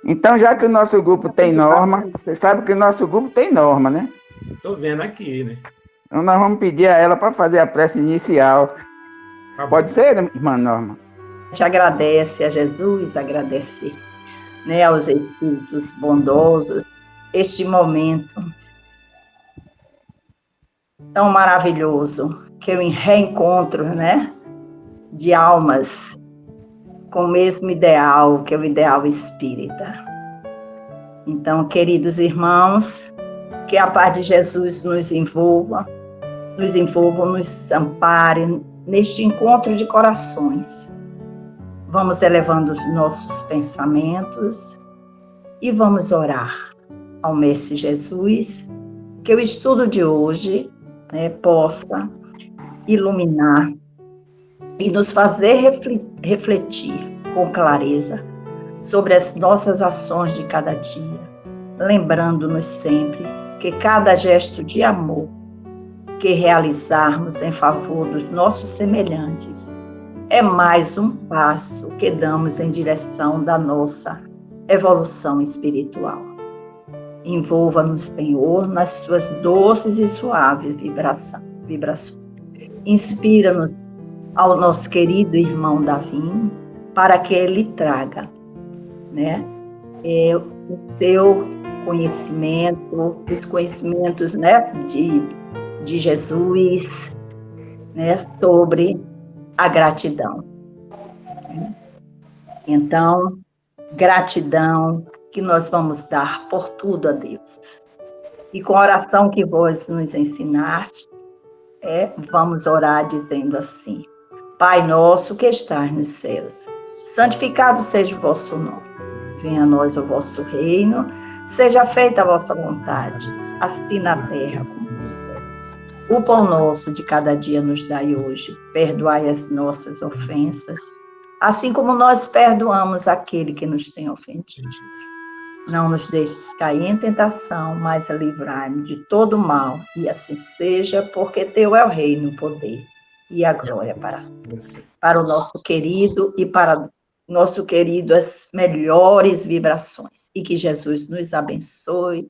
Então, já que o nosso grupo tem norma, você sabe que o nosso grupo tem norma, né? Tô vendo aqui, né? Então, nós vamos pedir a ela para fazer a prece inicial. Tá Pode bom. ser, irmã Norma? A gente agradece a Jesus, agradece, né, aos Espíritos bondosos, este momento tão maravilhoso, que eu reencontro, né, de almas com o mesmo ideal, que é o ideal espírita. Então, queridos irmãos, que a paz de Jesus nos envolva, nos ampare neste encontro de corações. Vamos elevando os nossos pensamentos e vamos orar ao Mestre Jesus, que o estudo de hoje, né, possa iluminar e nos fazer refletir com clareza sobre as nossas ações de cada dia, lembrando-nos sempre que cada gesto de amor que realizarmos em favor dos nossos semelhantes é mais um passo que damos em direção da nossa evolução espiritual. Envolva-nos, Senhor, nas suas doces e suaves vibrações. Inspira-nos ao nosso querido irmão Davi, para que ele traga, né, o teu conhecimento, os conhecimentos, né, de Jesus, né, sobre a gratidão. Então, gratidão que nós vamos dar por tudo a Deus. E com a oração que vós nos ensinaste, vamos orar dizendo assim: Pai nosso que estás nos céus, santificado seja o vosso nome. Venha a nós o vosso reino, seja feita a vossa vontade, assim na terra como nos céus. O pão nosso de cada dia nos dai hoje, perdoai as nossas ofensas, assim como nós perdoamos aquele que nos tem ofendido. Não nos deixes cair em tentação, mas livrai-nos de todo mal, e assim seja, porque teu é o reino, o poder e a glória para o nosso querido e para nosso querido as melhores vibrações. E que Jesus nos abençoe,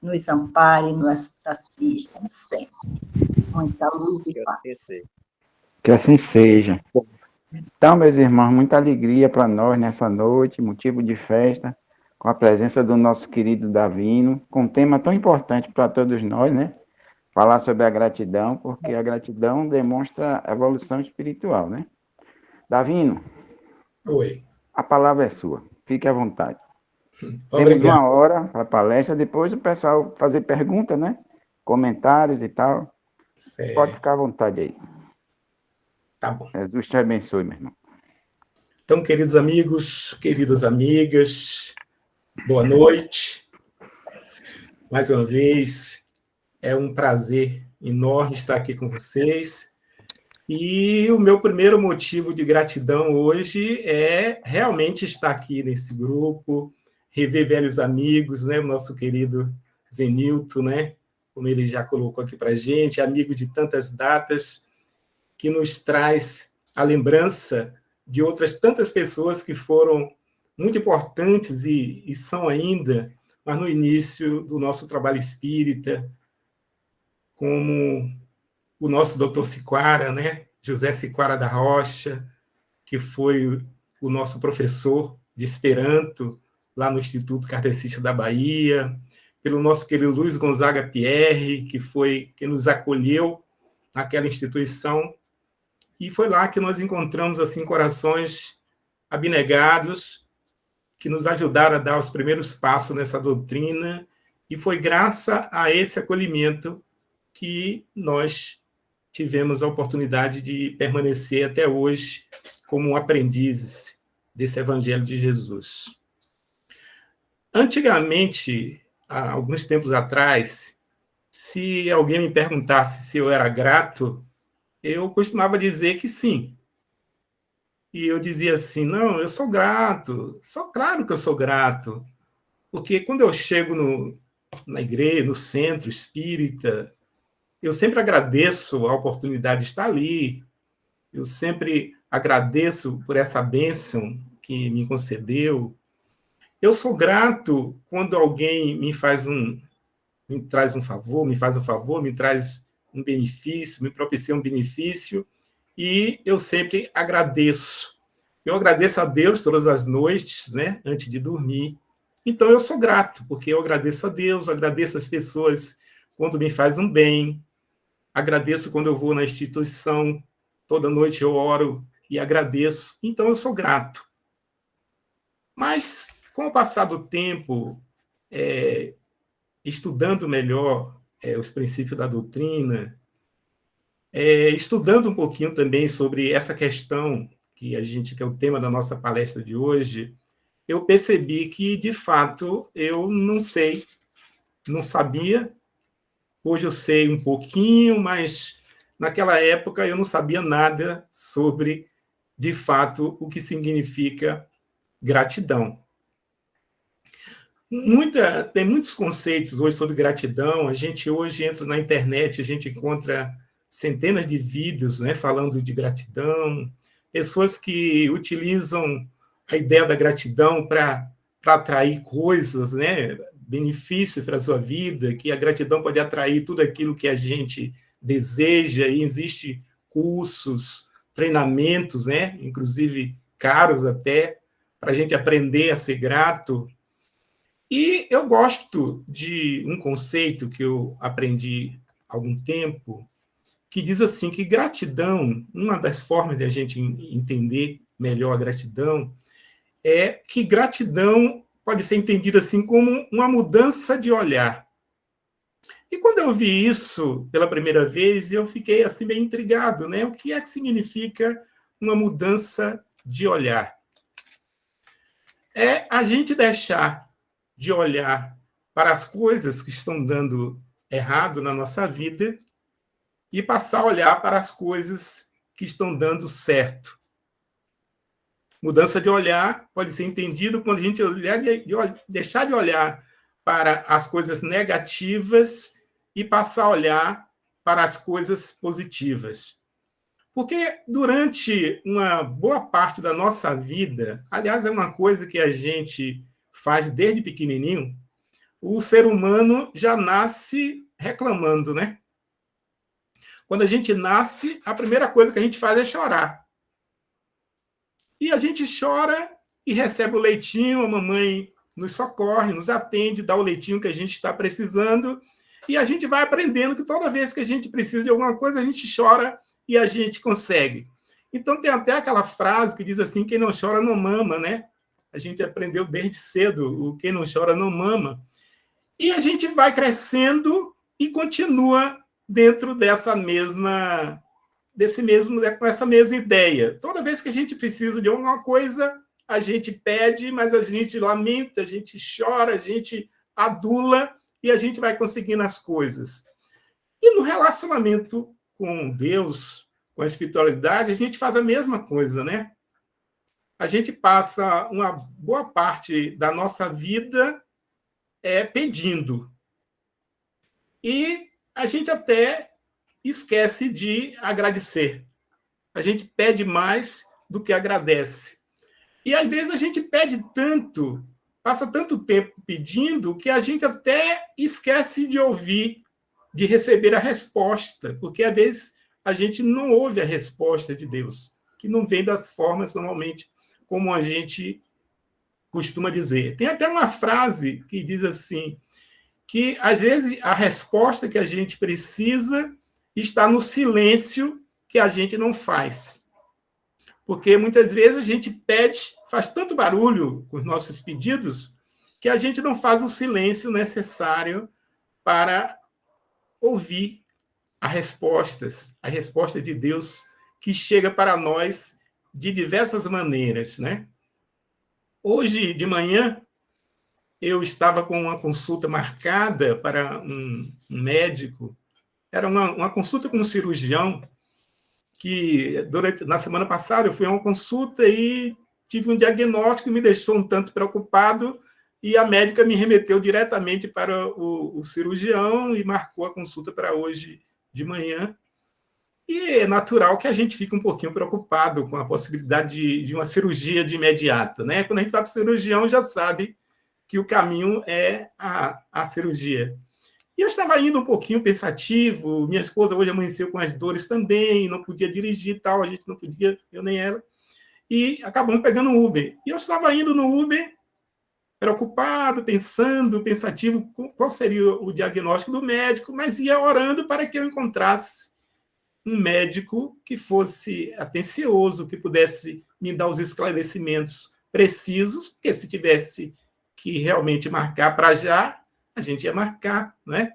nos ampare, nos assista sempre. Muita luz e paz. Que assim seja. Então, meus irmãos, muita alegria para nós nessa noite, motivo de festa, com a presença do nosso querido Davino, com um tema tão importante para todos nós, né? Falar sobre a gratidão, porque a gratidão demonstra evolução espiritual, né? Davino, Oi. a palavra é sua. Fique à vontade. Obrigado. Temos uma hora para a palestra, depois o pessoal fazer pergunta, né? Comentários e tal. Certo. Pode ficar à vontade aí. Tá bom. Jesus te abençoe, meu irmão. Então, queridos amigos, queridas amigas, boa noite. Mais uma vez, é um prazer enorme estar aqui com vocês. E o meu primeiro motivo de gratidão hoje é realmente estar aqui nesse grupo, rever velhos amigos, né? O nosso querido Zenilton, né? Como ele já colocou aqui para a gente, amigo de tantas datas, que nos traz a lembrança de outras tantas pessoas que foram muito importantes e são ainda, mas no início do nosso trabalho espírita, como o nosso doutor Siquara, né? José Siquara da Rocha, que foi o nosso professor de Esperanto lá no Instituto Kardecista da Bahia, pelo nosso querido Luiz Gonzaga Pierre, que foi quem nos acolheu naquela instituição, e foi lá que nós encontramos assim corações abnegados que nos ajudaram a dar os primeiros passos nessa doutrina, e foi graças a esse acolhimento que nós tivemos a oportunidade de permanecer até hoje como aprendizes desse Evangelho de Jesus. Antigamente, há alguns tempos atrás, se alguém me perguntasse se eu era grato, eu costumava dizer que sim. E eu dizia assim, não, eu sou grato, claro que eu sou grato, porque quando eu chego na igreja, no centro espírita, eu sempre agradeço a oportunidade de estar ali, eu sempre agradeço por essa bênção que me concedeu, Eu sou grato quando alguém me traz um favor, me traz um benefício, me propicia um benefício, e eu sempre agradeço. Eu agradeço a Deus todas as noites, né, antes de dormir. Então, eu sou grato, porque eu agradeço a Deus, agradeço as pessoas quando me faz um bem, agradeço quando eu vou na instituição, toda noite eu oro e agradeço. Então, eu sou grato. Mas, com o passar do tempo, estudando melhor os princípios da doutrina, estudando um pouquinho também sobre essa questão que é o tema da nossa palestra de hoje, eu percebi que, de fato, eu não sei, não sabia. Hoje eu sei um pouquinho, mas naquela época eu não sabia nada sobre, de fato, o que significa gratidão. Tem muitos conceitos hoje sobre gratidão. A gente hoje entra na internet, a gente encontra centenas de vídeos, né, falando de gratidão, pessoas que utilizam a ideia da gratidão para atrair coisas, né, benefícios para a sua vida, que a gratidão pode atrair tudo aquilo que a gente deseja, e existe cursos, treinamentos, né, inclusive caros até, para a gente aprender a ser grato. E eu gosto de um conceito que eu aprendi há algum tempo, que diz assim, que gratidão, uma das formas de a gente entender melhor a gratidão, é que gratidão pode ser entendida assim como uma mudança de olhar. E quando eu vi isso pela primeira vez, eu fiquei assim meio intrigado, né? O que é que significa uma mudança de olhar? É a gente deixar de olhar para as coisas que estão dando errado na nossa vida e passar a olhar para as coisas que estão dando certo. Mudança de olhar pode ser entendido quando a gente deixar de olhar para as coisas negativas e passar a olhar para as coisas positivas. Porque durante uma boa parte da nossa vida, aliás, é uma coisa que a gente faz desde pequenininho, o ser humano já nasce reclamando, né? Quando a gente nasce, a primeira coisa que a gente faz é chorar. E a gente chora e recebe o leitinho, a mamãe nos socorre, nos atende, dá o leitinho que a gente está precisando, e a gente vai aprendendo que toda vez que a gente precisa de alguma coisa, a gente chora e a gente consegue. Então, tem até aquela frase que diz assim, quem não chora não mama, né? A gente aprendeu desde cedo, o quem não chora não mama. E a gente vai crescendo e continua dentro com essa mesma ideia. Toda vez que a gente precisa de alguma coisa, a gente pede, mas a gente lamenta, a gente chora, a gente adula e a gente vai conseguindo as coisas. E no relacionamento com Deus, com a espiritualidade, a gente faz a mesma coisa, né? A gente passa uma boa parte da nossa vida pedindo. E a gente até esquece de agradecer. A gente pede mais do que agradece. E, às vezes, a gente pede tanto, passa tanto tempo pedindo, que a gente até esquece de ouvir, de receber a resposta, porque, às vezes, a gente não ouve a resposta de Deus, que não vem das formas, normalmente, como a gente costuma dizer. Tem até uma frase que diz assim, que, às vezes, a resposta que a gente precisa está no silêncio que a gente não faz. Porque, muitas vezes, a gente pede, faz tanto barulho com os nossos pedidos, que a gente não faz o silêncio necessário para ouvir a resposta de Deus, que chega para nós de diversas maneiras, né? Hoje de manhã, eu estava com uma consulta marcada para um médico. Era uma consulta com um cirurgião, que na semana passada eu fui a uma consulta e tive um diagnóstico que me deixou um tanto preocupado, e a médica me remeteu diretamente para o cirurgião e marcou a consulta para hoje de manhã. E é natural que a gente fique um pouquinho preocupado com a possibilidade de uma cirurgia de imediato, né? Quando a gente vai para o cirurgião, já sabe que o caminho é a cirurgia. E eu estava indo um pouquinho pensativo, minha esposa hoje amanheceu com as dores também, não podia dirigir e tal, a gente não podia, eu nem ela, e acabamos pegando um Uber. E eu estava indo no Uber, preocupado, pensando, pensativo, qual seria o diagnóstico do médico, mas ia orando para que eu encontrasse um médico que fosse atencioso, que pudesse me dar os esclarecimentos precisos, porque se tivesse que realmente marcar para já, a gente ia marcar, né?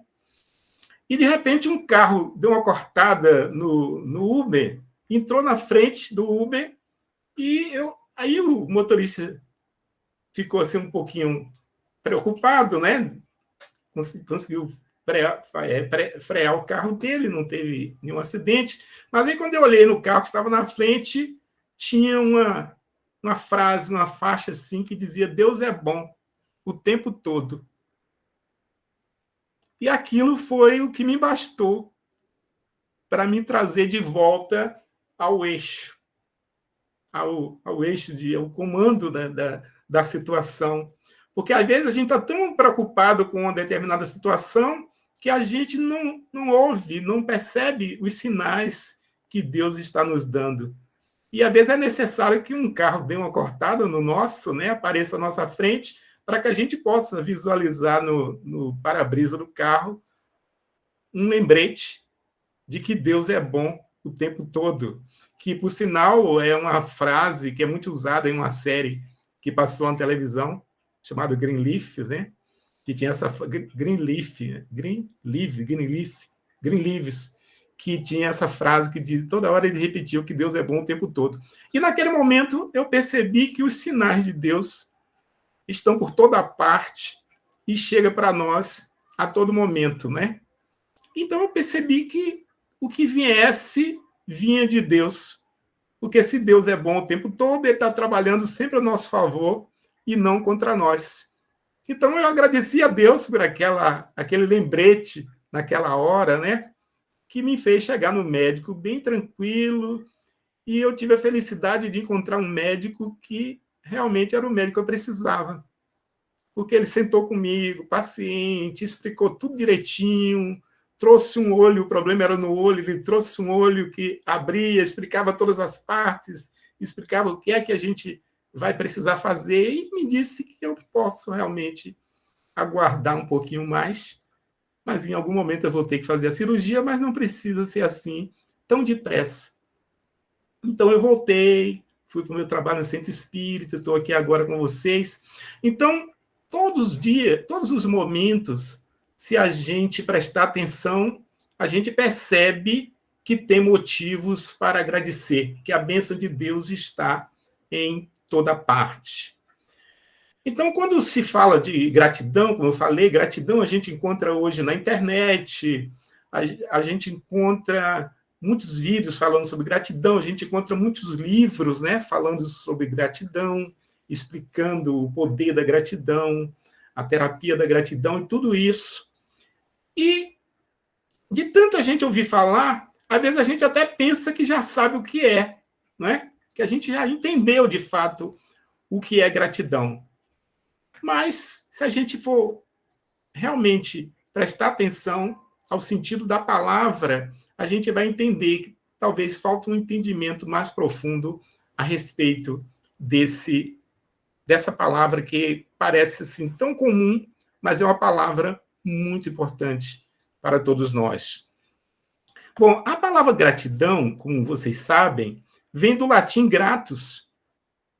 E, de repente, um carro deu uma cortada no Uber, entrou na frente do Uber, e aí o motorista ficou assim um pouquinho preocupado, né? Conseguiu frear o carro dele, não teve nenhum acidente. Mas aí, quando eu olhei no carro que estava na frente, tinha uma frase, uma faixa assim, que dizia: Deus é bom o tempo todo. E aquilo foi o que me bastou para me trazer de volta ao eixo, ao eixo, ao comando da situação. Porque, às vezes, a gente está tão preocupado com uma determinada situação que a gente não ouve, não percebe os sinais que Deus está nos dando. E, às vezes, é necessário que um carro dê uma cortada no nosso, né, apareça à nossa frente, para que a gente possa visualizar no para-brisa do carro um lembrete de que Deus é bom o tempo todo. Que, por sinal, é uma frase que é muito usada em uma série que passou na televisão, chamada Greenleaf, né? Que tinha essa Greenleaves, que tinha essa frase que toda hora ele repetiu que Deus é bom o tempo todo. E naquele momento eu percebi que os sinais de Deus estão por toda parte e chega para nós a todo momento, né? Então eu percebi que o que viesse vinha de Deus, porque se Deus é bom o tempo todo, ele está trabalhando sempre a nosso favor e não contra nós. Então eu agradeci a Deus por aquele lembrete naquela hora, né, que me fez chegar no médico bem tranquilo, e eu tive a felicidade de encontrar um médico que realmente era o médico que eu precisava. Porque ele sentou comigo, paciente, explicou tudo direitinho, trouxe um olho, o problema era no olho, ele trouxe um olho que abria, explicava todas as partes, explicava o que é que a gente vai precisar fazer, e me disse que eu posso realmente aguardar um pouquinho mais, mas em algum momento eu vou ter que fazer a cirurgia, mas não precisa ser assim, tão depressa. Então eu voltei, fui para o meu trabalho no Centro Espírita, estou aqui agora com vocês. Então, todos os dias, todos os momentos, se a gente prestar atenção, a gente percebe que tem motivos para agradecer, que a bênção de Deus está em toda parte. Então, quando se fala de gratidão, como eu falei, gratidão a gente encontra hoje na internet, a gente encontra muitos vídeos falando sobre gratidão, a gente encontra muitos livros, né, falando sobre gratidão, explicando o poder da gratidão, a terapia da gratidão e tudo isso. E de tanta gente ouvir falar, às vezes a gente até pensa que já sabe o que é, né? Que a gente já entendeu de fato o que é gratidão. Mas, se a gente for realmente prestar atenção ao sentido da palavra, a gente vai entender que talvez falte um entendimento mais profundo a respeito dessa palavra que parece assim tão comum, mas é uma palavra muito importante para todos nós. Bom, a palavra gratidão, como vocês sabem, vem do latim gratus,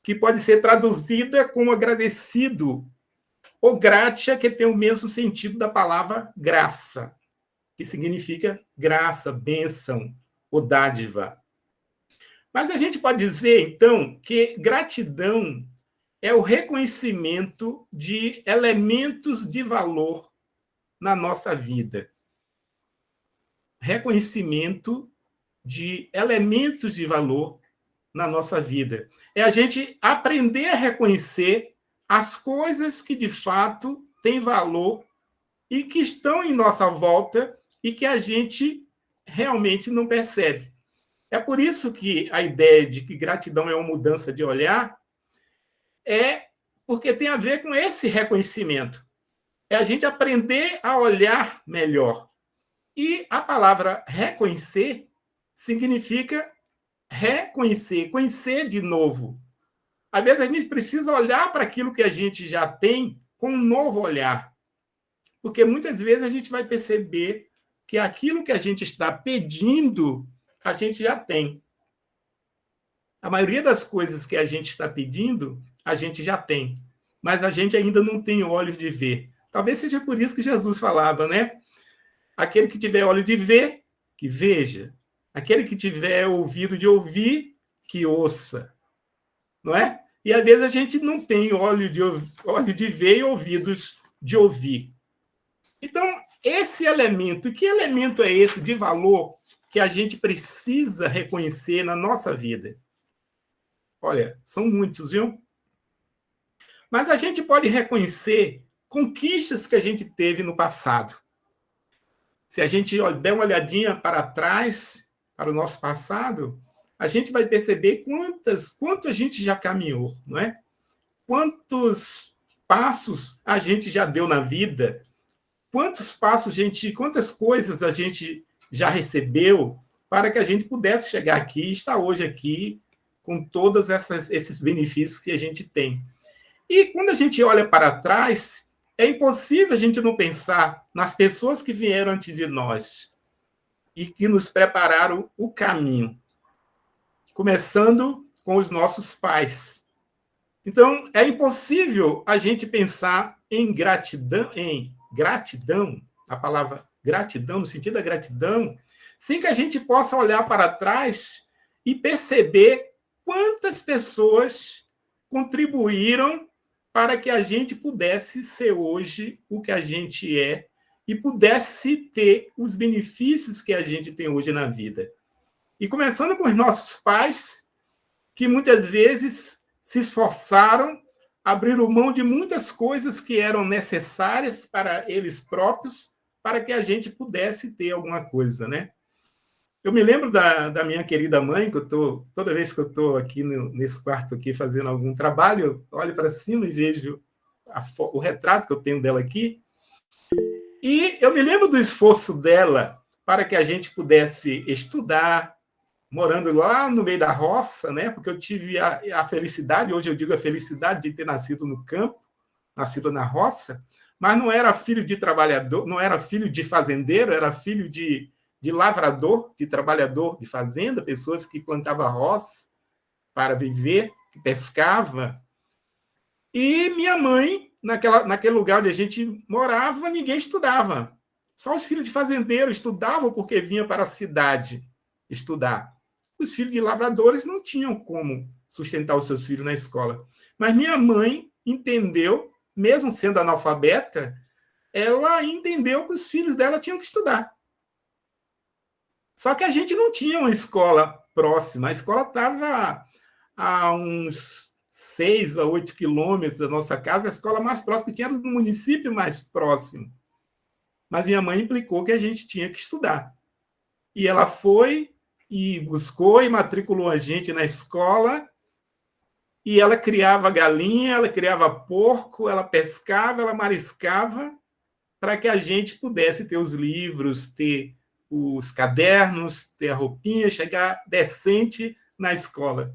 que pode ser traduzida como agradecido, ou gratia, que tem o mesmo sentido da palavra graça, que significa graça, bênção ou dádiva. Mas a gente pode dizer, então, que gratidão é o reconhecimento de elementos de valor na nossa vida. Reconhecimento de elementos de valor na nossa vida. É a gente aprender a reconhecer as coisas que, de fato, têm valor e que estão em nossa volta e que a gente realmente não percebe. É por isso que a ideia de que gratidão é uma mudança de olhar é porque tem a ver com esse reconhecimento. É a gente aprender a olhar melhor. E a palavra reconhecer significa reconhecer, conhecer de novo. Às vezes a gente precisa olhar para aquilo que a gente já tem com um novo olhar. Porque muitas vezes a gente vai perceber que aquilo que a gente está pedindo, a gente já tem. A maioria das coisas que a gente está pedindo, a gente já tem. Mas a gente ainda não tem olhos de ver. Talvez seja por isso que Jesus falava, né? Aquele que tiver olho de ver, que veja. Aquele que tiver ouvido de ouvir, que ouça. Não é? E às vezes a gente não tem olho de ver e ouvidos de ouvir. Então, esse elemento, que elemento é esse de valor que a gente precisa reconhecer na nossa vida? Olha, são muitos, viu? Mas a gente pode reconhecer conquistas que a gente teve no passado. Se a gente der uma olhadinha para trás, para o nosso passado, a gente vai perceber quanto a gente já caminhou, não é? Quantos passos a gente já deu na vida, quantas coisas a gente já recebeu para que a gente pudesse chegar aqui e estar hoje aqui com todos esses benefícios que a gente tem. E quando a gente olha para trás, é impossível a gente não pensar nas pessoas que vieram antes de nós e que nos prepararam o caminho, começando com os nossos pais. Então, é impossível a gente pensar em gratidão, a palavra gratidão, no sentido da gratidão, sem que a gente possa olhar para trás e perceber quantas pessoas contribuíram para que a gente pudesse ser hoje o que a gente é e pudesse ter os benefícios que a gente tem hoje na vida. E começando com os nossos pais, que muitas vezes se esforçaram, abriram mão de muitas coisas que eram necessárias para eles próprios, para que a gente pudesse ter alguma coisa, né? Eu me lembro da minha querida mãe, que toda vez que eu estou aqui nesse quarto aqui fazendo algum trabalho, eu olho para cima e vejo o retrato que eu tenho dela aqui. E eu me lembro do esforço dela para que a gente pudesse estudar, morando lá no meio da roça, né? Porque eu tive a felicidade, hoje eu digo a felicidade de ter nascido no campo, nascido na roça, mas não era filho de trabalhador, não era filho de fazendeiro, era filho de lavrador, de trabalhador de fazenda, pessoas que plantavam roça para viver, que pescava. E minha mãe, naquele lugar onde a gente morava, ninguém estudava. Só os filhos de fazendeiro estudavam porque vinham para a cidade estudar. Os filhos de lavradores não tinham como sustentar os seus filhos na escola. Mas minha mãe entendeu, mesmo sendo analfabeta, ela entendeu que os filhos dela tinham que estudar. Só que a gente não tinha uma escola próxima. A escola estava a uns 6 a 8 quilômetros da nossa casa. A escola mais próxima que era no município mais próximo. Mas minha mãe implicou que a gente tinha que estudar. E ela foi e buscou e matriculou a gente na escola. E ela criava galinha, ela criava porco, ela pescava, ela mariscava, para que a gente pudesse ter os livros, ter os cadernos, ter a roupinha, chegar decente na escola.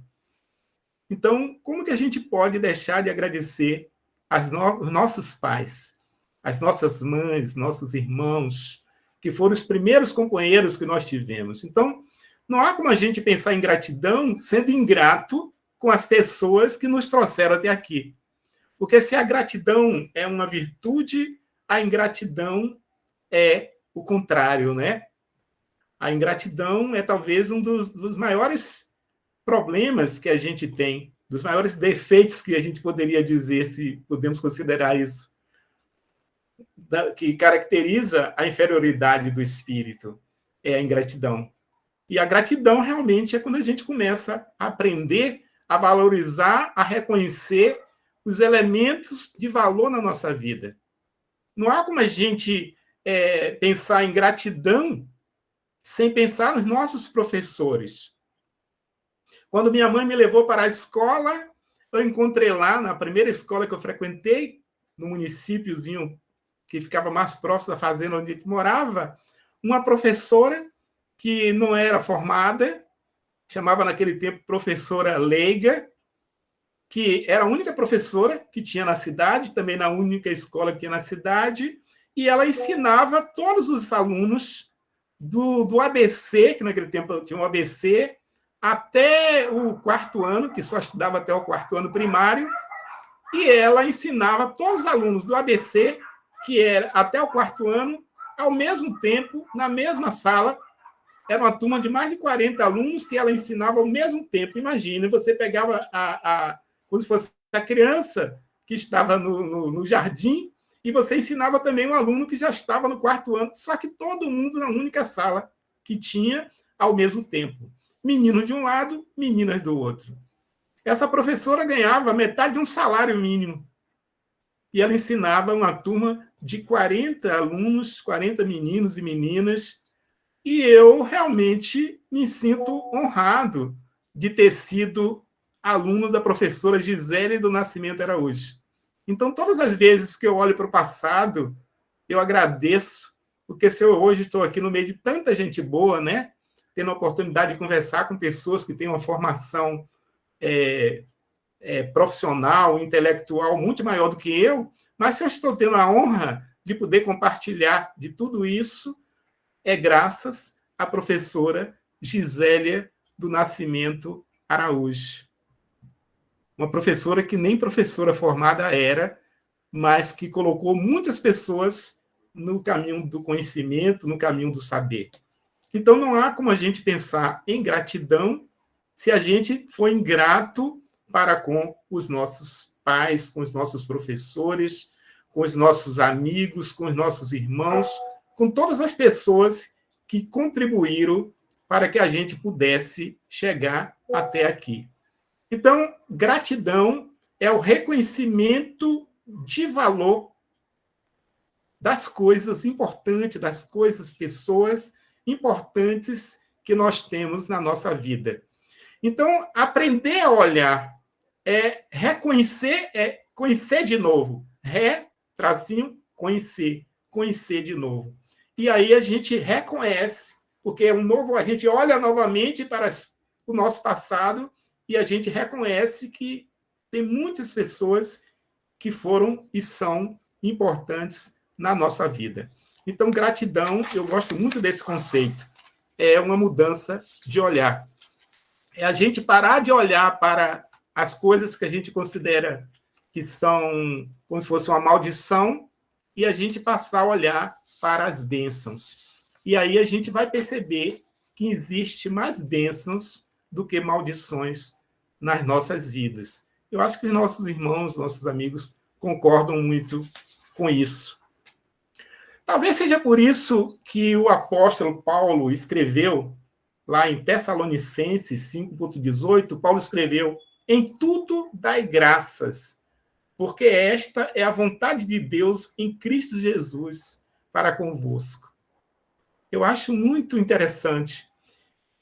Então, como que a gente pode deixar de agradecer aos nossos pais, as nossas mães, nossos irmãos, que foram os primeiros companheiros que nós tivemos? Então, não há como a gente pensar em gratidão sendo ingrato com as pessoas que nos trouxeram até aqui. Porque se a gratidão é uma virtude, a ingratidão é o contrário, né? A ingratidão é talvez um dos maiores problemas que a gente tem, dos maiores defeitos que a gente poderia dizer, se podemos considerar isso, que caracteriza a inferioridade do espírito, é a ingratidão. E a gratidão realmente é quando a gente começa a aprender a valorizar, a reconhecer os elementos de valor na nossa vida. Não há como a gente pensar em gratidão sem pensar nos nossos professores. Quando minha mãe me levou para a escola, eu encontrei lá, na primeira escola que eu frequentei, no municípiozinho que ficava mais próximo da fazenda onde a gente morava, uma professora que não era formada, chamava naquele tempo professora leiga, que era a única professora que tinha na cidade, também na única escola que tinha na cidade, e ela ensinava todos os alunos do ABC, que naquele tempo tinha um ABC, até o quarto ano, que só estudava até o quarto ano primário, e ela ensinava todos os alunos do ABC, que era até o quarto ano, ao mesmo tempo, na mesma sala. Era uma turma de mais de 40 alunos que ela ensinava ao mesmo tempo. Imagina, você pegava como se fosse a criança que estava no jardim e você ensinava também um aluno que já estava no quarto ano, só que todo mundo na única sala que tinha ao mesmo tempo. Meninos de um lado, meninas do outro. Essa professora ganhava metade de um salário mínimo. E ela ensinava uma turma de 40 alunos, 40 meninos e meninas, e eu realmente me sinto honrado de ter sido aluno da professora Gisele do Nascimento Araújo. Então, todas as vezes que eu olho para o passado, eu agradeço, porque se eu hoje estou aqui no meio de tanta gente boa, né, tendo a oportunidade de conversar com pessoas que têm uma formação profissional, intelectual muito maior do que eu, mas se eu estou tendo a honra de poder compartilhar de tudo isso, é graças à professora Gisélia do Nascimento Araújo. Uma professora que nem professora formada era, mas que colocou muitas pessoas no caminho do conhecimento, no caminho do saber. Então, não há como a gente pensar em gratidão se a gente for ingrato para com os nossos pais, com os nossos professores, com os nossos amigos, com os nossos irmãos, com todas as pessoas que contribuíram para que a gente pudesse chegar até aqui. Então, gratidão é o reconhecimento de valor das coisas importantes, das coisas, pessoas importantes que nós temos na nossa vida. Então, aprender a olhar é reconhecer, é conhecer de novo. Conhecer, conhecer de novo. E aí a gente reconhece, porque é um novo, a gente olha novamente para o nosso passado e a gente reconhece que tem muitas pessoas que foram e são importantes na nossa vida. Então, gratidão, eu gosto muito desse conceito. É uma mudança de olhar. É a gente parar de olhar para as coisas que a gente considera que são como se fosse uma maldição e a gente passar a olhar para as bênçãos. E aí a gente vai perceber que existe mais bênçãos do que maldições nas nossas vidas. Eu acho que os nossos irmãos, nossos amigos concordam muito com isso. Talvez seja por isso que o apóstolo Paulo escreveu, lá em Tessalonicenses 5,18, Paulo escreveu: em tudo dai graças, porque esta é a vontade de Deus em Cristo Jesus para convosco. Eu acho muito interessante.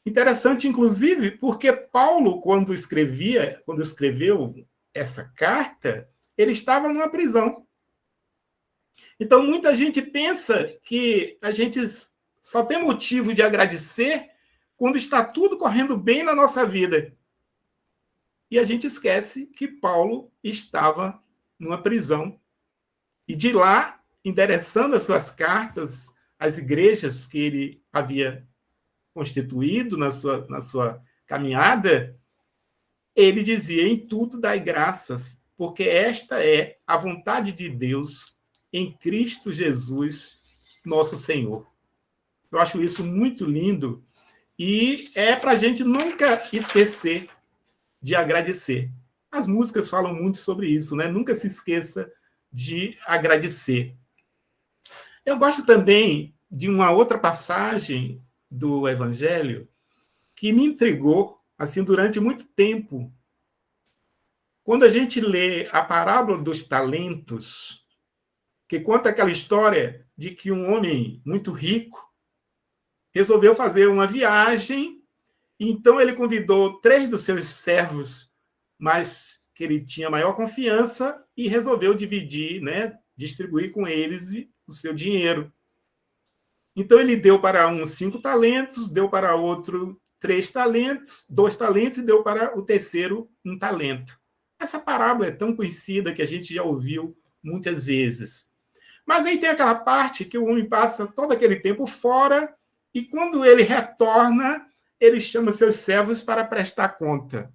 Interessante, inclusive, porque Paulo, quando escreveu essa carta, ele estava numa prisão. Então, muita gente pensa que a gente só tem motivo de agradecer quando está tudo correndo bem na nossa vida. E a gente esquece que Paulo estava numa prisão. E de lá, endereçando as suas cartas às igrejas que ele havia constituído na sua caminhada, ele dizia: em tudo dai graças, porque esta é a vontade de Deus em Cristo Jesus, nosso Senhor. Eu acho isso muito lindo e é para a gente nunca esquecer de agradecer. As músicas falam muito sobre isso, né? Nunca se esqueça de agradecer. Eu gosto também de uma outra passagem do Evangelho que me intrigou assim durante muito tempo. Quando a gente lê a parábola dos talentos, que conta aquela história de que um homem muito rico resolveu fazer uma viagem, e então ele convidou 3 dos seus servos mais que ele tinha maior confiança e resolveu dividir, né, distribuir com eles o seu dinheiro. Então, ele deu para um 5 talentos, deu para outro 3 talentos, 2 talentos, e deu para o terceiro 1 talento. Essa parábola é tão conhecida que a gente já ouviu muitas vezes. Mas aí tem aquela parte que o homem passa todo aquele tempo fora, e quando ele retorna, ele chama seus servos para prestar conta.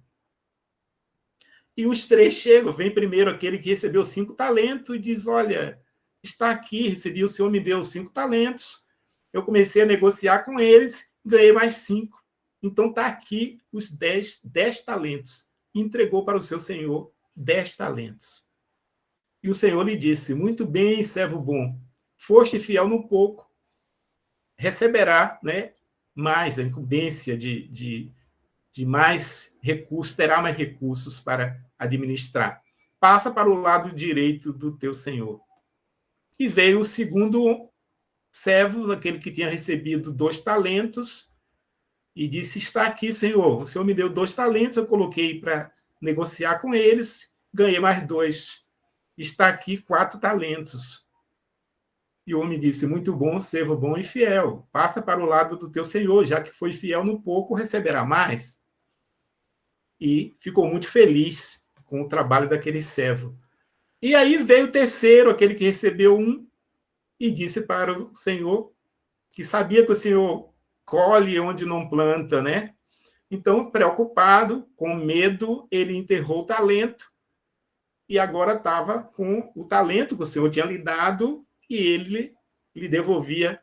E os 3 chegam. Vem primeiro aquele que recebeu 5 talentos e diz: olha, está aqui, recebi, o Senhor me deu 5 talentos, eu comecei a negociar com eles, ganhei mais 5. Então está aqui os 10 talentos. E entregou para o seu senhor 10 talentos. E o Senhor lhe disse: muito bem, servo bom, foste fiel no pouco, receberá, né, mais, a incumbência de mais recursos, terá mais recursos para administrar. Passa para o lado direito do teu senhor. E veio o segundo servo, aquele que tinha recebido 2 talentos, e disse: está aqui, senhor, o senhor me deu 2 talentos, eu coloquei para negociar com eles, ganhei mais 2. Está aqui 4 talentos. E o homem disse: muito bom, servo bom e fiel, passa para o lado do teu senhor, já que foi fiel no pouco, receberá mais. E ficou muito feliz com o trabalho daquele servo. E aí veio o terceiro, aquele que recebeu 1, e disse para o senhor, que sabia que o senhor colhe onde não planta, né? Então, preocupado, com medo, ele enterrou o talento, e agora estava com o talento que o senhor tinha lhe dado, e ele lhe devolvia.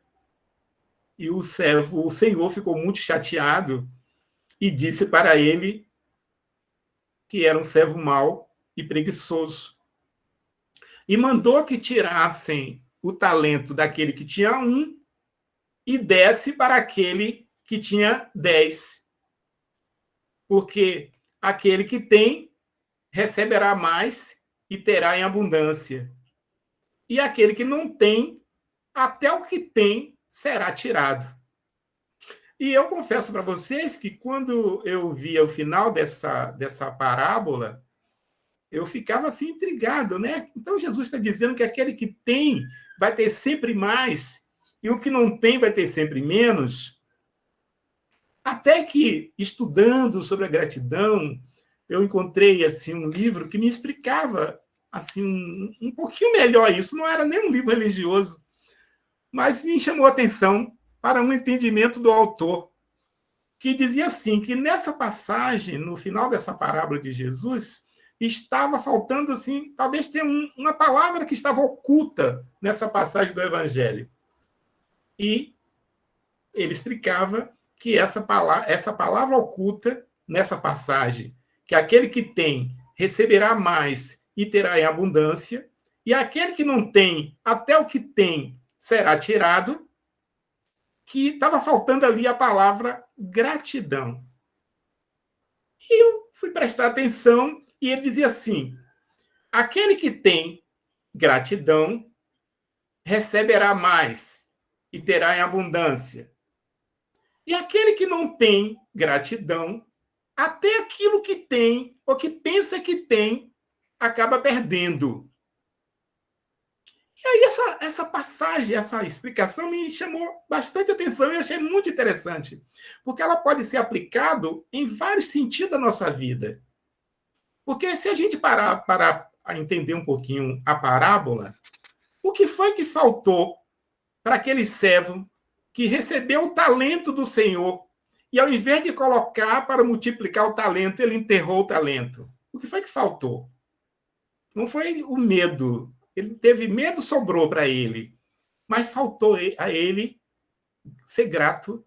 E o senhor ficou muito chateado e disse para ele que era um servo mau e preguiçoso. E mandou que tirassem o talento daquele que tinha 1 e desse para aquele que tinha 10. Porque aquele que tem receberá mais e terá em abundância. E aquele que não tem, até o que tem será tirado. E eu confesso para vocês que quando eu via o final dessa parábola, eu ficava assim intrigado, né? Então Jesus está dizendo que aquele que tem vai ter sempre mais e o que não tem vai ter sempre menos. Até que, estudando sobre a gratidão, eu encontrei assim um livro que me explicava assim um pouquinho melhor isso. Não era nem um livro religioso, mas me chamou a atenção para um entendimento do autor, que dizia assim, que nessa passagem, no final dessa parábola de Jesus, estava faltando, assim, talvez tenha uma palavra que estava oculta nessa passagem do Evangelho. E ele explicava que essa palavra oculta nessa passagem, que aquele que tem receberá mais e terá em abundância, e aquele que não tem, até o que tem será tirado, que estava faltando ali a palavra gratidão. E eu fui prestar atenção e ele dizia assim: aquele que tem gratidão receberá mais e terá em abundância. E aquele que não tem gratidão, até aquilo que tem, ou que pensa que tem, acaba perdendo. E aí essa passagem, essa explicação me chamou bastante atenção e achei muito interessante, porque ela pode ser aplicada em vários sentidos da nossa vida. Porque se a gente parar para entender um pouquinho a parábola, o que foi que faltou para aquele servo que recebeu o talento do Senhor e, ao invés de colocar para multiplicar o talento, ele enterrou o talento? O que foi que faltou? Não foi o medo. Ele teve medo, sobrou para ele. Mas faltou a ele ser grato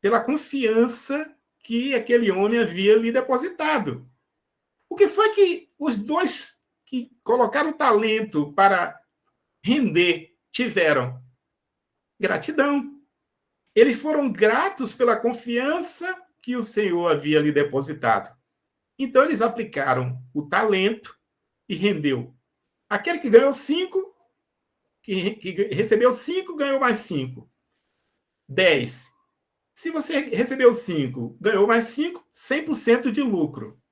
pela confiança que aquele homem havia lhe depositado. O que foi que os 2 que colocaram o talento para render tiveram? Gratidão. Eles foram gratos pela confiança que o Senhor havia lhe depositado. Então, eles aplicaram o talento e rendeu. Aquele que ganhou 5, que recebeu 5, ganhou mais 5. 10. Se você recebeu 5, ganhou mais 5, 100% de lucro.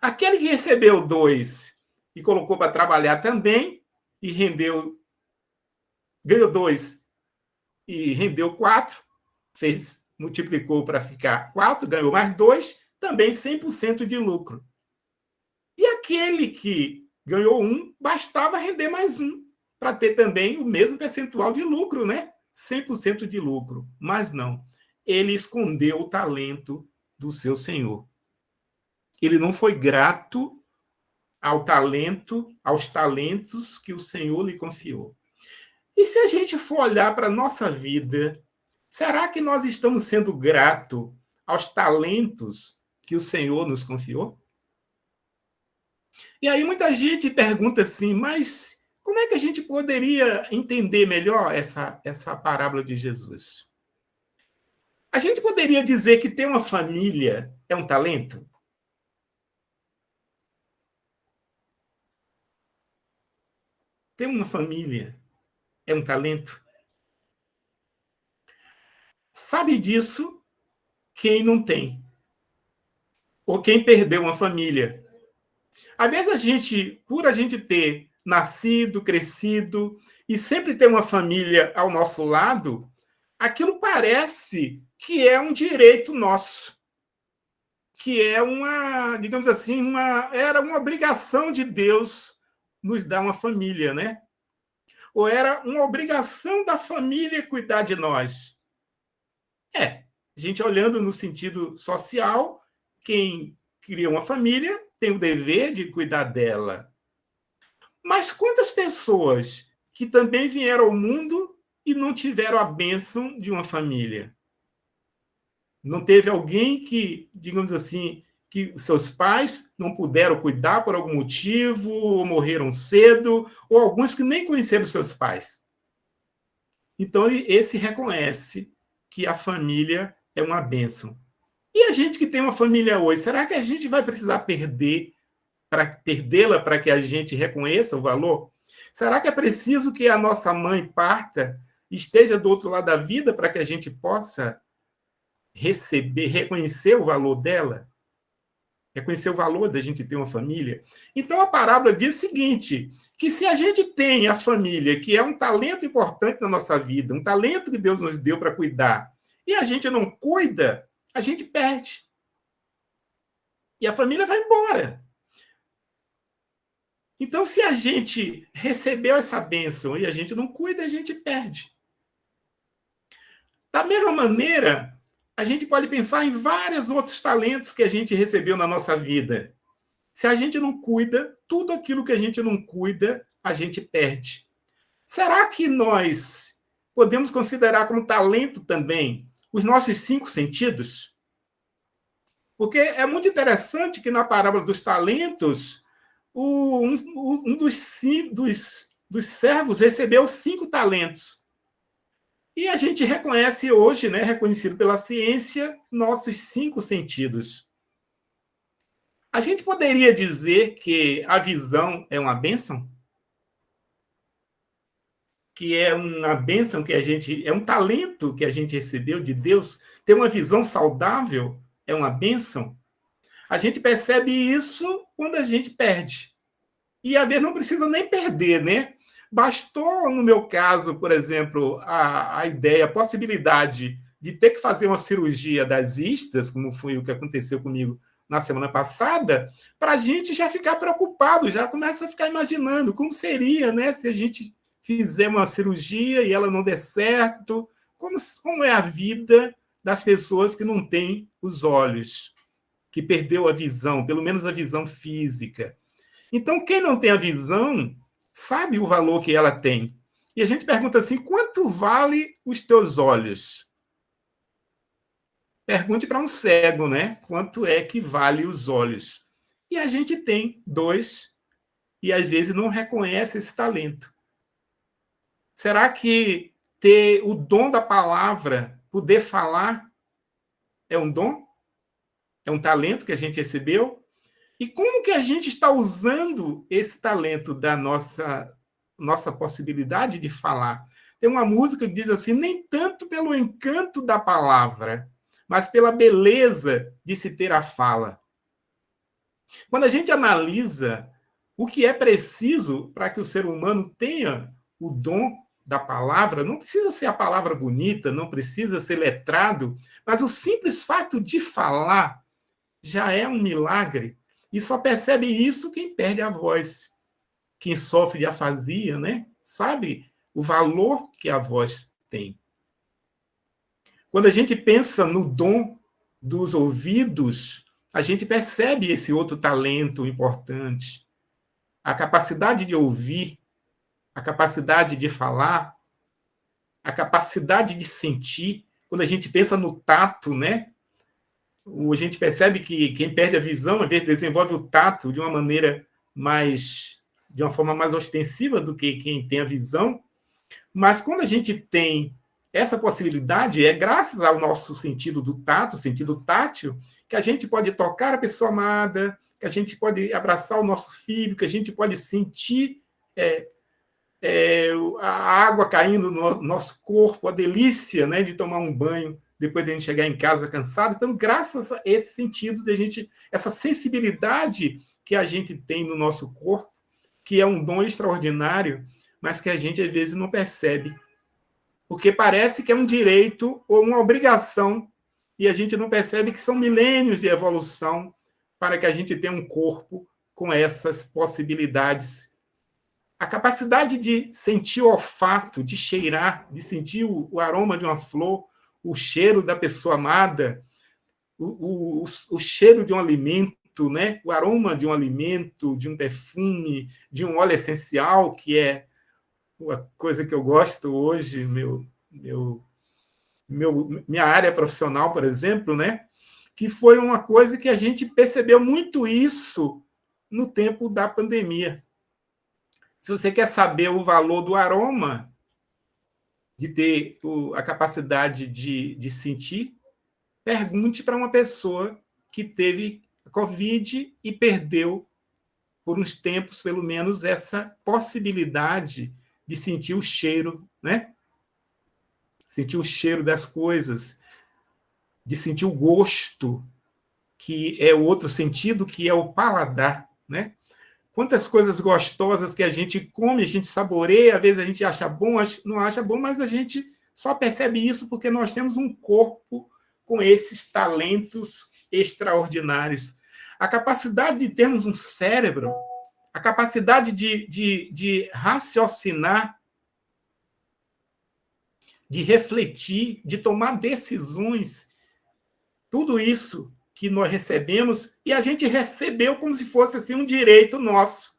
Aquele que recebeu 2 e colocou para trabalhar também, e ganhou 2 e rendeu 4, multiplicou para ficar 4, ganhou mais 2, também 100% de lucro. E aquele que ganhou 1, bastava render mais 1, para ter também o mesmo percentual de lucro, né? 100% de lucro. Mas não. Ele escondeu o talento do seu senhor. Ele não foi grato aos talentos que o Senhor lhe confiou. E se a gente for olhar para a nossa vida, será que nós estamos sendo gratos aos talentos que o Senhor nos confiou? E aí muita gente pergunta assim, mas como é que a gente poderia entender melhor essa parábola de Jesus? A gente poderia dizer que ter uma família é um talento? Ter uma família é um talento? Sabe disso quem não tem, ou quem perdeu uma família. Às vezes por a gente ter nascido, crescido, e sempre ter uma família ao nosso lado, aquilo parece que é um direito nosso, que é digamos assim, era uma obrigação de Deus nos dar uma família, né? Ou era uma obrigação da família cuidar de nós. A gente olhando no sentido social, quem cria uma família tem o dever de cuidar dela. Mas quantas pessoas que também vieram ao mundo e não tiveram a bênção de uma família? Não teve alguém que, digamos assim, que seus pais não puderam cuidar por algum motivo, ou morreram cedo, ou alguns que nem conheceram seus pais. Então, esse reconhece que a família é uma bênção. E a gente que tem uma família hoje, será que a gente vai precisar perdê-la para que a gente reconheça o valor? Será que é preciso que a nossa mãe parta, esteja do outro lado da vida para que a gente possa reconhecer o valor dela? Reconhecer o valor da gente ter uma família? Então a parábola diz o seguinte, que se a gente tem a família, que é um talento importante na nossa vida, um talento que Deus nos deu para cuidar, e a gente não cuida, a gente perde. E a família vai embora. Então, se a gente recebeu essa bênção e a gente não cuida, a gente perde. Da mesma maneira, a gente pode pensar em vários outros talentos que a gente recebeu na nossa vida. Se a gente não cuida, tudo aquilo que a gente não cuida, a gente perde. Será que nós podemos considerar como talento também os nossos 5 sentidos? Porque é muito interessante que na parábola dos talentos, um dos servos recebeu 5 talentos. E a gente reconhece hoje, né, reconhecido pela ciência, nossos 5 sentidos. A gente poderia dizer que a visão é uma bênção? Que é uma bênção que é um talento que a gente recebeu de Deus, ter uma visão saudável é uma bênção? A gente percebe isso quando a gente perde. E às vezes não precisa nem perder, né? Bastou, no meu caso, por exemplo, a ideia, a possibilidade de ter que fazer uma cirurgia das vistas, como foi o que aconteceu comigo na semana passada, para a gente já ficar preocupado, já começa a ficar imaginando como seria, né, se a gente fizer uma cirurgia e ela não der certo, como é a vida das pessoas que não têm os olhos, que perdeu a visão, pelo menos a visão física. Então, quem não tem a visão sabe o valor que ela tem. E a gente pergunta assim, quanto vale os teus olhos? Pergunte para um cego, né? Quanto é que vale os olhos? E a gente tem 2 e às vezes não reconhece esse talento. Será que ter o dom da palavra, poder falar, é um dom? É um talento que a gente recebeu? E como que a gente está usando esse talento da nossa possibilidade de falar? Tem uma música que diz assim, nem tanto pelo encanto da palavra, mas pela beleza de se ter a fala. Quando a gente analisa o que é preciso para que o ser humano tenha o dom da palavra, não precisa ser a palavra bonita, não precisa ser letrado, mas o simples fato de falar já é um milagre. E só percebe isso quem perde a voz. Quem sofre de afasia, né? Sabe o valor que a voz tem. Quando a gente pensa no dom dos ouvidos, a gente percebe esse outro talento importante. A capacidade de ouvir, a capacidade de falar, a capacidade de sentir. Quando a gente pensa no tato, né? A gente percebe que quem perde a visão, às vezes, desenvolve o tato de uma forma mais ostensiva do que quem tem a visão. Mas quando a gente tem essa possibilidade, é graças ao nosso sentido do tato, sentido tátil, que a gente pode tocar a pessoa amada, que a gente pode abraçar o nosso filho, que a gente pode sentir a água caindo no nosso corpo, a delícia, né, de tomar um banho depois de a gente chegar em casa cansado. Então, graças a esse sentido de a gente, essa sensibilidade que a gente tem no nosso corpo, que é um dom extraordinário, mas que a gente, às vezes, não percebe. Porque parece que é um direito ou uma obrigação, e a gente não percebe que são milênios de evolução para que a gente tenha um corpo com essas possibilidades. A capacidade de sentir o olfato, de cheirar, de sentir o aroma de uma flor, o cheiro da pessoa amada, o cheiro de um alimento, né? O aroma de um alimento, de um perfume, de um óleo essencial, que é uma coisa que eu gosto hoje, minha área profissional, por exemplo, né? Que foi uma coisa que a gente percebeu muito isso no tempo da pandemia. Se você quer saber o valor do aroma, de ter a capacidade de sentir, pergunte para uma pessoa que teve Covid e perdeu, por uns tempos, pelo menos, essa possibilidade de sentir o cheiro, né? Sentir o cheiro das coisas, de sentir o gosto, que é o outro sentido, que é o paladar, né? Quantas coisas gostosas que a gente come, a gente saboreia, às vezes a gente acha bom, não acha bom, mas a gente só percebe isso porque nós temos um corpo com esses talentos extraordinários. A capacidade de termos um cérebro, a capacidade de raciocinar, de refletir, de tomar decisões, tudo isso que nós recebemos, e a gente recebeu como se fosse assim, um direito nosso.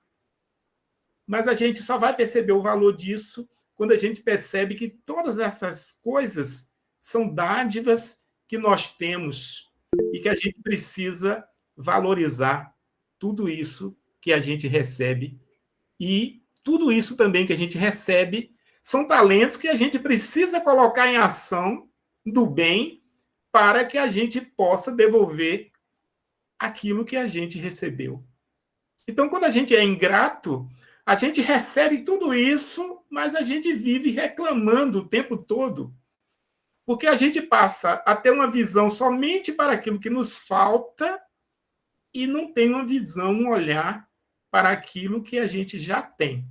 Mas a gente só vai perceber o valor disso quando a gente percebe que todas essas coisas são dádivas que nós temos e que a gente precisa valorizar tudo isso que a gente recebe. E tudo isso também que a gente recebe são talentos que a gente precisa colocar em ação do bem para que a gente possa devolver aquilo que a gente recebeu. Então, quando a gente é ingrato, a gente recebe tudo isso, mas a gente vive reclamando o tempo todo, porque a gente passa a ter uma visão somente para aquilo que nos falta e não tem uma visão, um olhar para aquilo que a gente já tem.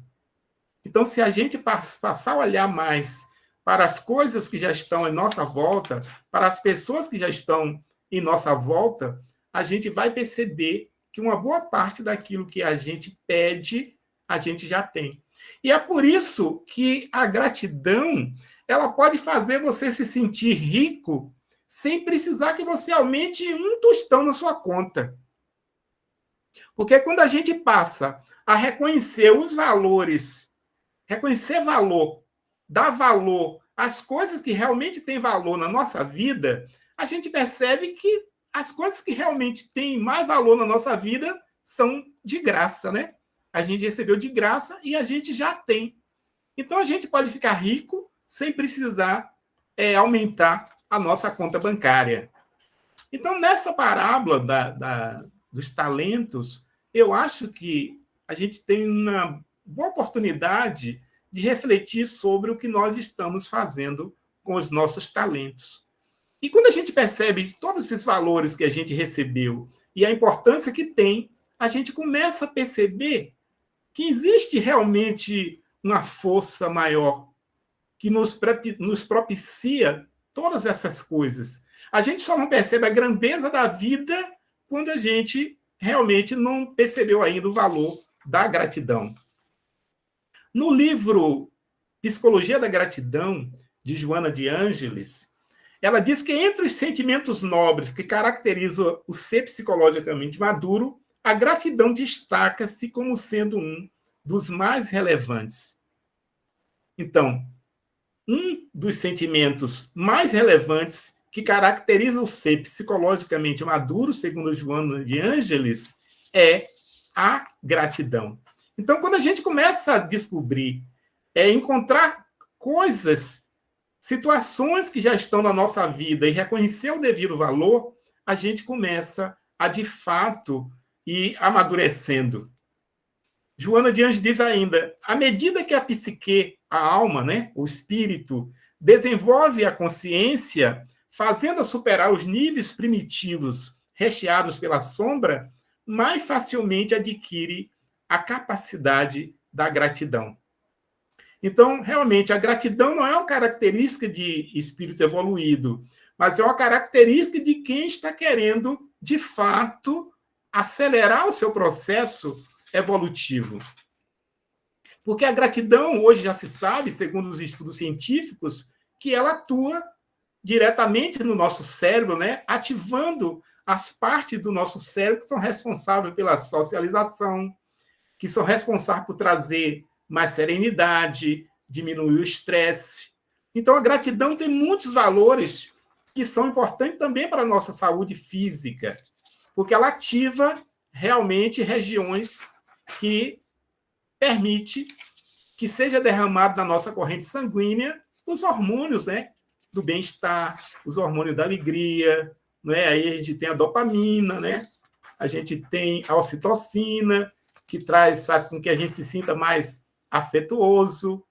Então, se a gente passar a olhar mais para as coisas que já estão em nossa volta, para as pessoas que já estão em nossa volta, a gente vai perceber que uma boa parte daquilo que a gente pede, a gente já tem. E é por isso que a gratidão, ela pode fazer você se sentir rico sem precisar que você aumente um tostão na sua conta. Porque quando a gente passa a reconhecer os valores, reconhecer valor, dar valor às coisas que realmente têm valor na nossa vida, a gente percebe que as coisas que realmente têm mais valor na nossa vida são de graça, né? A gente recebeu de graça e a gente já tem. Então, a gente pode ficar rico sem precisar aumentar a nossa conta bancária. Então, nessa parábola dos talentos, eu acho que a gente tem uma boa oportunidade de refletir sobre o que nós estamos fazendo com os nossos talentos. E quando a gente percebe todos esses valores que a gente recebeu e a importância que tem, a gente começa a perceber que existe realmente uma força maior que nos propicia todas essas coisas. A gente só não percebe a grandeza da vida quando a gente realmente não percebeu ainda o valor da gratidão. No livro Psicologia da Gratidão, de Joana de Ângeles, ela diz que entre os sentimentos nobres que caracterizam o ser psicologicamente maduro, a gratidão destaca-se como sendo um dos mais relevantes. Então, um dos sentimentos mais relevantes que caracteriza o ser psicologicamente maduro, segundo Joana de Ângeles, é a gratidão. Então, quando a gente começa a descobrir, encontrar coisas, situações que já estão na nossa vida e reconhecer o devido valor, a gente começa a, de fato, ir amadurecendo. Joana de Ângeles diz ainda, à medida que a psique, a alma, né, o espírito, desenvolve a consciência, fazendo-a superar os níveis primitivos recheados pela sombra, mais facilmente adquire a capacidade da gratidão. Então, realmente, a gratidão não é uma característica de espírito evoluído, mas é uma característica de quem está querendo, de fato, acelerar o seu processo evolutivo. Porque a gratidão, hoje já se sabe, segundo os estudos científicos, que ela atua diretamente no nosso cérebro, né? Ativando as partes do nosso cérebro que são responsáveis pela socialização, que são responsáveis por trazer mais serenidade, diminuir o estresse. Então, a gratidão tem muitos valores que são importantes também para a nossa saúde física, porque ela ativa realmente regiões que permite que seja derramado na nossa corrente sanguínea os hormônios, né, do bem-estar, os hormônios da alegria, né? Aí a gente tem a dopamina, né? A gente tem a ocitocina, que faz com que a gente se sinta mais afetuoso.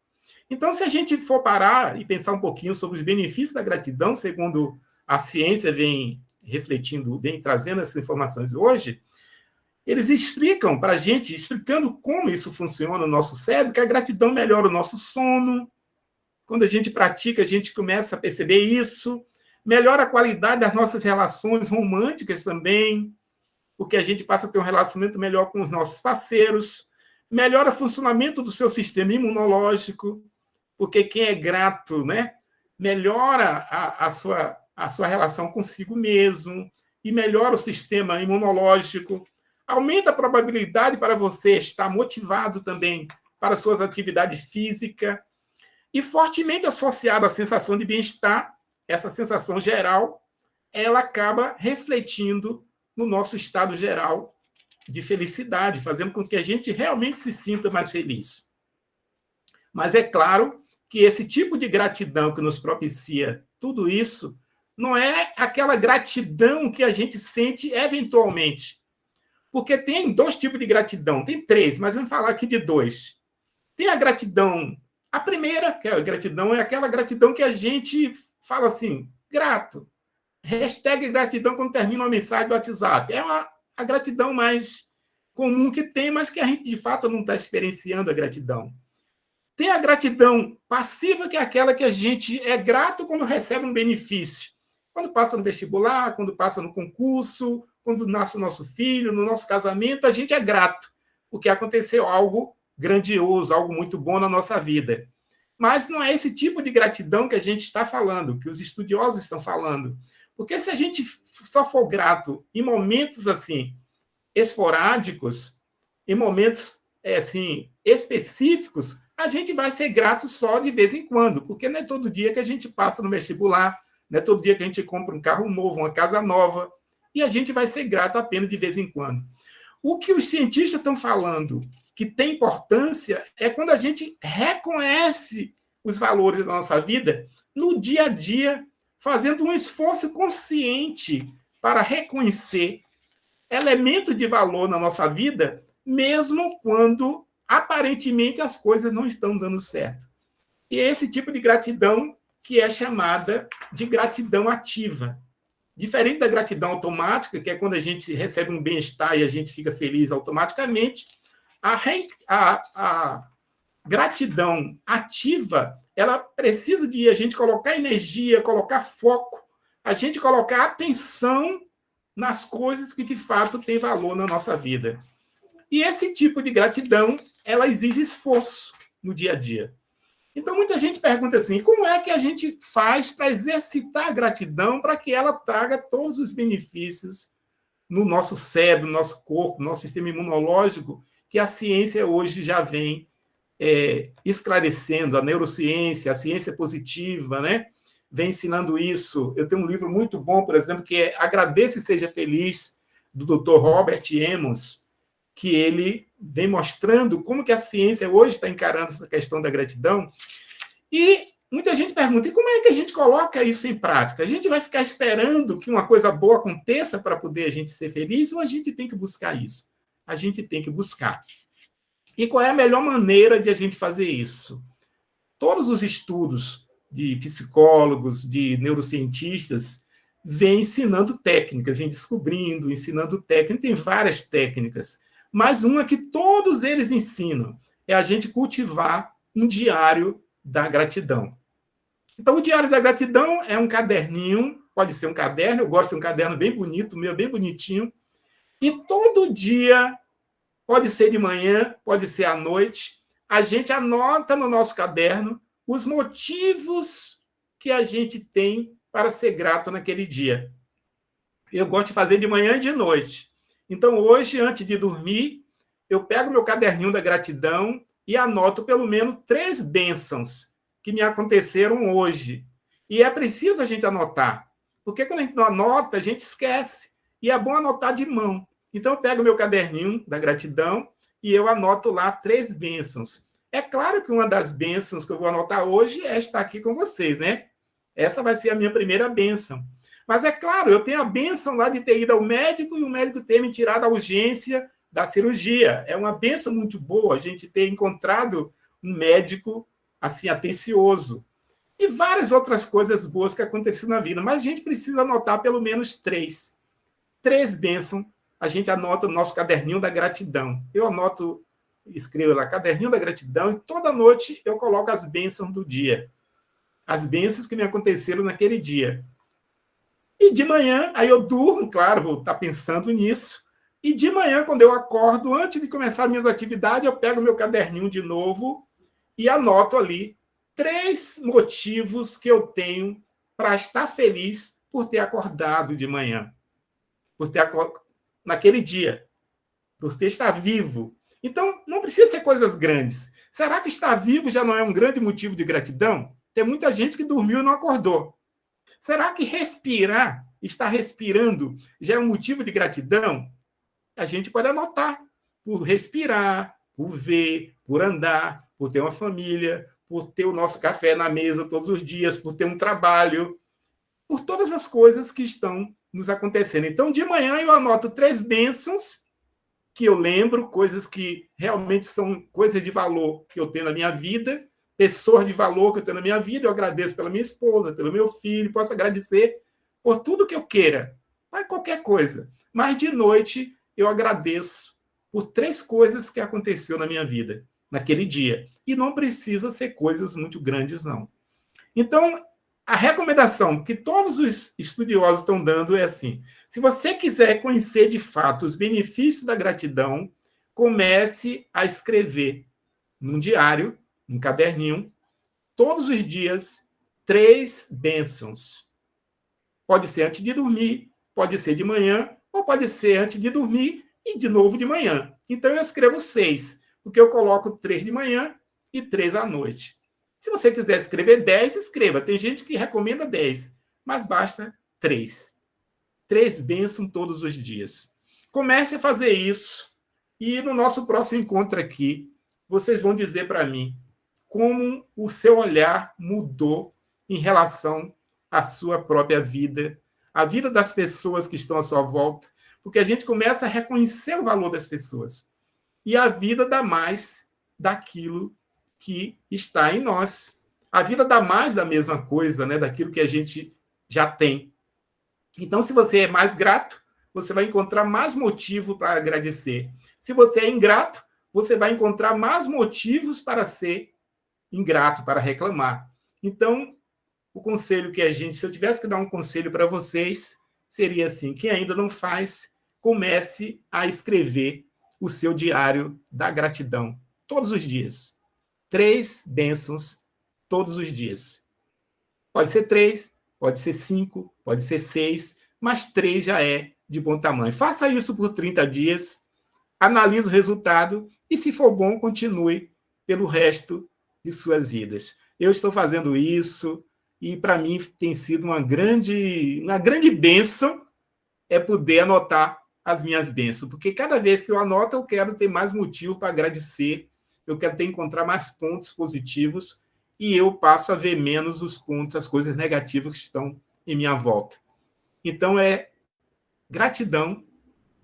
Então, se a gente for parar e pensar um pouquinho sobre os benefícios da gratidão, segundo a ciência vem refletindo, vem trazendo essas informações hoje, eles explicam para a gente, explicando como isso funciona no nosso cérebro, que a gratidão melhora o nosso sono. Quando a gente pratica, a gente começa a perceber isso. Melhora a qualidade das nossas relações românticas também, porque a gente passa a ter um relacionamento melhor com os nossos parceiros. Melhora o funcionamento do seu sistema imunológico, porque quem é grato, né, melhora a sua relação consigo mesmo e melhora o sistema imunológico. Aumenta a probabilidade para você estar motivado também para suas atividades físicas e fortemente associado à sensação de bem-estar, essa sensação geral, ela acaba refletindo no nosso estado geral de felicidade, fazendo com que a gente realmente se sinta mais feliz. Mas é claro que esse tipo de gratidão que nos propicia tudo isso não é aquela gratidão que a gente sente eventualmente. Porque tem dois tipos de gratidão, tem três, mas vamos falar aqui de dois. Tem a gratidão, a primeira, que é a gratidão, é aquela gratidão que a gente fala assim, grato. Hashtag gratidão quando termina uma mensagem do WhatsApp. É a gratidão mais comum que tem, mas que a gente, de fato, não está experienciando a gratidão. Tem a gratidão passiva, que é aquela que a gente é grato quando recebe um benefício. Quando passa no vestibular, quando passa no concurso, quando nasce o nosso filho, no nosso casamento, a gente é grato, porque aconteceu algo grandioso, algo muito bom na nossa vida. Mas não é esse tipo de gratidão que a gente está falando, que os estudiosos estão falando. Porque se a gente só for grato em momentos assim esporádicos, em momentos assim específicos, a gente vai ser grato só de vez em quando, porque não é todo dia que a gente passa no vestibular, não é todo dia que a gente compra um carro novo, uma casa nova, e a gente vai ser grato apenas de vez em quando. O que os cientistas estão falando que tem importância é quando a gente reconhece os valores da nossa vida no dia a dia, fazendo um esforço consciente para reconhecer elementos de valor na nossa vida, mesmo quando aparentemente as coisas não estão dando certo. E é esse tipo de gratidão que é chamada de gratidão ativa. Diferente da gratidão automática, que é quando a gente recebe um bem-estar e a gente fica feliz automaticamente, a gratidão ativa, ela precisa de a gente colocar energia, colocar foco, a gente colocar atenção nas coisas que, de fato, têm valor na nossa vida. E esse tipo de gratidão, ela exige esforço no dia a dia. Então, muita gente pergunta assim, como é que a gente faz para exercitar a gratidão para que ela traga todos os benefícios no nosso cérebro, no nosso corpo, no nosso sistema imunológico, que a ciência hoje já vem esclarecendo, a neurociência, a ciência positiva, né? Vem ensinando isso. Eu tenho um livro muito bom, por exemplo, que é Agradeça e Seja Feliz, do Dr. Robert Emmons, que ele vem mostrando como que a ciência hoje está encarando essa questão da gratidão. E muita gente pergunta, e como é que a gente coloca isso em prática? A gente vai ficar esperando que uma coisa boa aconteça para poder a gente ser feliz, ou a gente tem que buscar isso? A gente tem que buscar. E qual é a melhor maneira de a gente fazer isso? Todos os estudos de psicólogos, de neurocientistas, vêm ensinando técnicas, vêm descobrindo, ensinando técnicas, tem várias técnicas, mas uma que todos eles ensinam é a gente cultivar um diário da gratidão. Então, o diário da gratidão é um caderninho, pode ser um caderno, eu gosto de um caderno bem bonito, meu bem bonitinho, e todo dia, pode ser de manhã, pode ser à noite, a gente anota no nosso caderno os motivos que a gente tem para ser grato naquele dia. Eu gosto de fazer de manhã e de noite. Então, hoje, antes de dormir, eu pego meu caderninho da gratidão e anoto pelo menos 3 bênçãos que me aconteceram hoje. E é preciso a gente anotar, porque quando a gente não anota, a gente esquece. E é bom anotar de mão. Então, eu pego meu caderninho da gratidão e eu anoto lá 3 bênçãos. É claro que uma das bênçãos que eu vou anotar hoje é estar aqui com vocês, né? Essa vai ser a minha primeira bênção. Mas é claro, eu tenho a bênção lá de ter ido ao médico e o médico ter me tirado a urgência da cirurgia. É uma bênção muito boa a gente ter encontrado um médico assim atencioso. E várias outras coisas boas que aconteceram na vida. Mas a gente precisa anotar pelo menos 3. 3 bênçãos a gente anota no nosso caderninho da gratidão. Eu anoto, escrevo lá, caderninho da gratidão, e toda noite eu coloco as bênçãos do dia. As bênçãos que me aconteceram naquele dia. E de manhã, aí eu durmo, claro, vou estar pensando nisso. E de manhã, quando eu acordo, antes de começar minhas atividades, eu pego meu caderninho de novo e anoto ali 3 motivos que eu tenho para estar feliz por ter acordado de manhã. Por ter acordado naquele dia. Por ter estar vivo. Então, não precisa ser coisas grandes. Será que estar vivo já não é um grande motivo de gratidão? Tem muita gente que dormiu e não acordou. Será que respirar, estar respirando, já é um motivo de gratidão? A gente pode anotar por respirar, por ver, por andar, por ter uma família, por ter o nosso café na mesa todos os dias, por ter um trabalho, por todas as coisas que estão nos acontecendo. Então, de manhã eu anoto 3 bênçãos que eu lembro, coisas que realmente são coisas de valor que eu tenho na minha vida, pessoas de valor que eu tenho na minha vida. Eu agradeço pela minha esposa, pelo meu filho, posso agradecer por tudo que eu queira, mas qualquer coisa. Mas de noite eu agradeço por 3 coisas que aconteceu na minha vida naquele dia. E não precisa ser coisas muito grandes, não. Então, a recomendação que todos os estudiosos estão dando é assim: se você quiser conhecer de fato os benefícios da gratidão, comece a escrever num diário, num caderninho, todos os dias, 3 bênçãos. Pode ser antes de dormir, pode ser de manhã, ou pode ser antes de dormir e de novo de manhã. Então, eu escrevo 6, porque eu coloco 3 de manhã e 3 à noite. Se você quiser escrever 10, escreva. Tem gente que recomenda 10, mas basta 3. 3 bênçãos todos os dias. Comece a fazer isso e no nosso próximo encontro aqui, vocês vão dizer para mim como o seu olhar mudou em relação à sua própria vida, a vida das pessoas que estão à sua volta, porque a gente começa a reconhecer o valor das pessoas. E a vida dá mais daquilo que está em nós. A vida dá mais da mesma coisa, né, daquilo que a gente já tem. Então, se você é mais grato, você vai encontrar mais motivo para agradecer. Se você é ingrato, você vai encontrar mais motivos para ser ingrato, para reclamar. Então, o conselho que se eu tivesse que dar um conselho para vocês, seria assim: quem ainda não faz, comece a escrever o seu diário da gratidão todos os dias. 3 bênçãos todos os dias. Pode ser 3, pode ser 5, pode ser 6, mas 3 já é de bom tamanho. Faça isso por 30 dias, analise o resultado e, se for bom, continue pelo resto de suas vidas. Eu estou fazendo isso e, para mim, tem sido uma grande bênção poder anotar as minhas bênçãos, porque cada vez que eu anoto, eu quero ter mais motivo para agradecer, eu quero encontrar mais pontos positivos e eu passo a ver menos os pontos, as coisas negativas que estão em minha volta. Então, é gratidão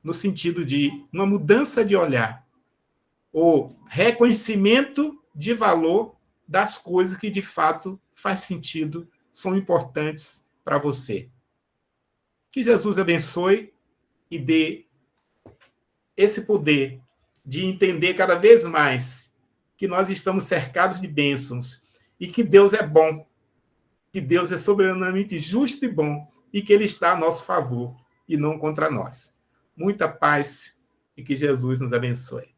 no sentido de uma mudança de olhar, o reconhecimento de valor das coisas que, de fato, faz sentido, são importantes para você. Que Jesus abençoe e dê esse poder de entender cada vez mais que nós estamos cercados de bênçãos e que Deus é bom, que Deus é soberanamente justo e bom e que Ele está a nosso favor e não contra nós. Muita paz e que Jesus nos abençoe.